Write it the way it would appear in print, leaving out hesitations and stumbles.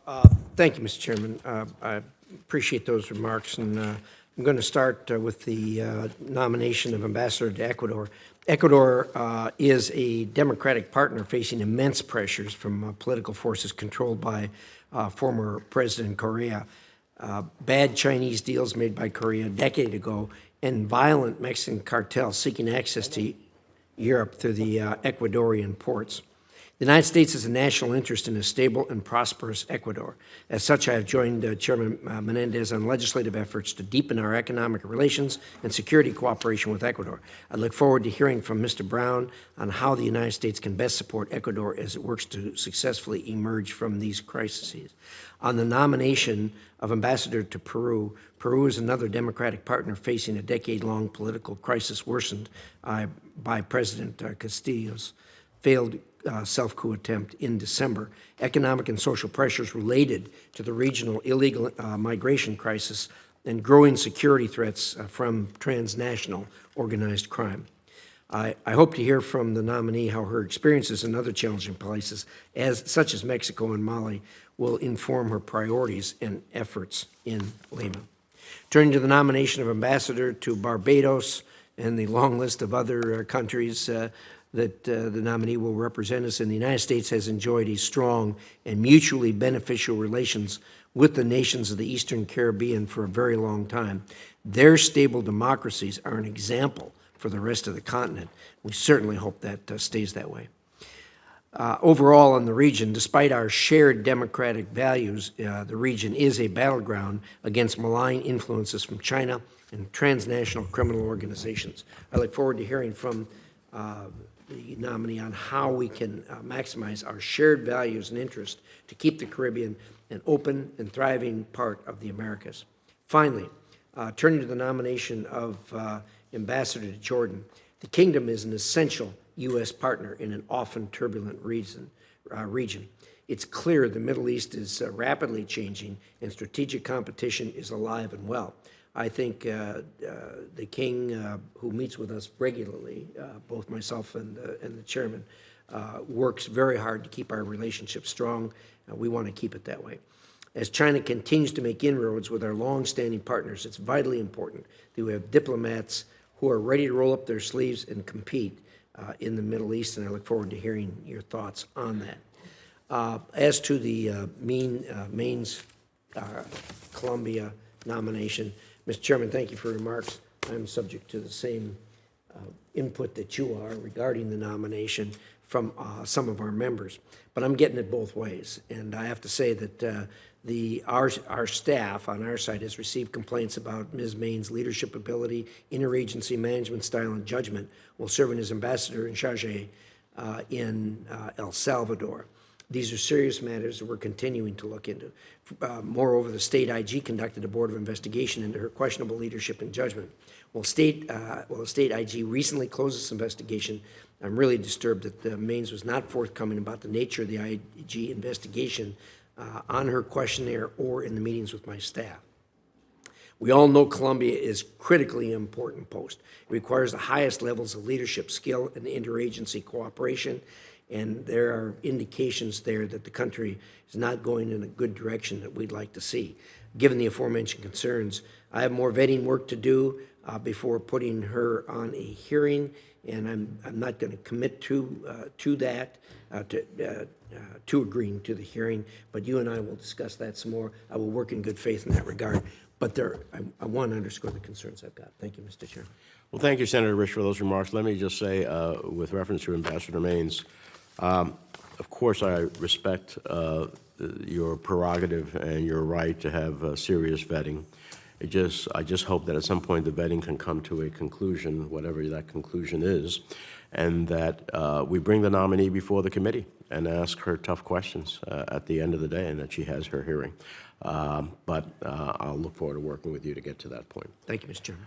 Thank you, Mr. Chairman. I appreciate those remarks, and I'm going to start with the nomination of Ambassador to Ecuador. Ecuador is a democratic partner facing immense pressures from political forces controlled by former President Correa. Bad Chinese deals made by Korea a decade ago, and violent Mexican cartels seeking access to Europe through the Ecuadorian ports. The United States has a national interest in a stable and prosperous Ecuador. As such, I have joined Chairman Menendez on legislative efforts to deepen our economic relations and security cooperation with Ecuador. I look forward to hearing from Mr. Brown on how the United States can best support Ecuador as it works to successfully emerge from these crises. On the nomination of Ambassador to Peru, Peru is another democratic partner facing a decade-long political crisis worsened by President Castillo's failed self-coup attempt in December. Economic and social pressures related to the regional illegal migration crisis and growing security threats from transnational organized crime. I hope to hear from the nominee how her experiences in other challenging places, such as Mexico and Mali, will inform her priorities and efforts in Lima. Turning to the nomination of Ambassador to Barbados and the long list of other countries that the nominee will represent us in, the United States has enjoyed a strong and mutually beneficial relations with the nations of the Eastern Caribbean for a very long time. Their stable democracies are an example for the rest of the continent. We certainly hope that stays that way. Overall in the region, despite our shared democratic values, the region is a battleground against malign influences from China and transnational criminal organizations. I look forward to hearing from the nominee on how we can maximize our shared values and interests to keep the Caribbean an open and thriving part of the Americas. Finally, turning to the nomination of Ambassador to Jordan, the kingdom is an essential U.S. partner in an often turbulent region. It's clear the Middle East is rapidly changing and strategic competition is alive and well. I think the king, who meets with us regularly, both myself and the chairman, works very hard to keep our relationship strong. We want to keep it that way. As China continues to make inroads with our long-standing partners, it's vitally important that we have diplomats who are ready to roll up their sleeves and compete in the Middle East, and I look forward to hearing your thoughts on that. As to the Maine's Columbia nomination, Mr. Chairman, thank you for your remarks. I'm subject to the same input that you are regarding the nomination from some of our members, but I'm getting it both ways. And I have to say that our staff on our side has received complaints about Ms. Maine's leadership ability, interagency management style, and judgment while serving as ambassador in charge in El Salvador. These are serious matters that we're continuing to look into. Moreover, the state IG conducted a board of investigation into her questionable leadership and judgment. While the state IG recently closed this investigation, I'm really disturbed that the Maine's was not forthcoming about the nature of the IG investigation on her questionnaire or in the meetings with my staff. We all know Columbia is critically important post. It requires the highest levels of leadership skill and interagency cooperation, and there are indications there that the country is not going in a good direction that we'd like to see. Given the aforementioned concerns, I have more vetting work to do before putting her on a hearing, and I'm not going to commit to that, to agreeing to the hearing, but you and I will discuss that some more. I will work in good faith in that regard, but I want to underscore the concerns I've got. Thank you, Mr. Chairman. Well, thank you, Senator Risch, for those remarks. Let me just say, with reference to Ambassador Maines, of course I respect your prerogative and your right to have serious vetting. I just hope that at some point the vetting can come to a conclusion, whatever that conclusion is, and that we bring the nominee before the committee and ask her tough questions at the end of the day, and that she has her hearing. But I'll look forward to working with you to get to that point. Thank you, Mr. Chairman.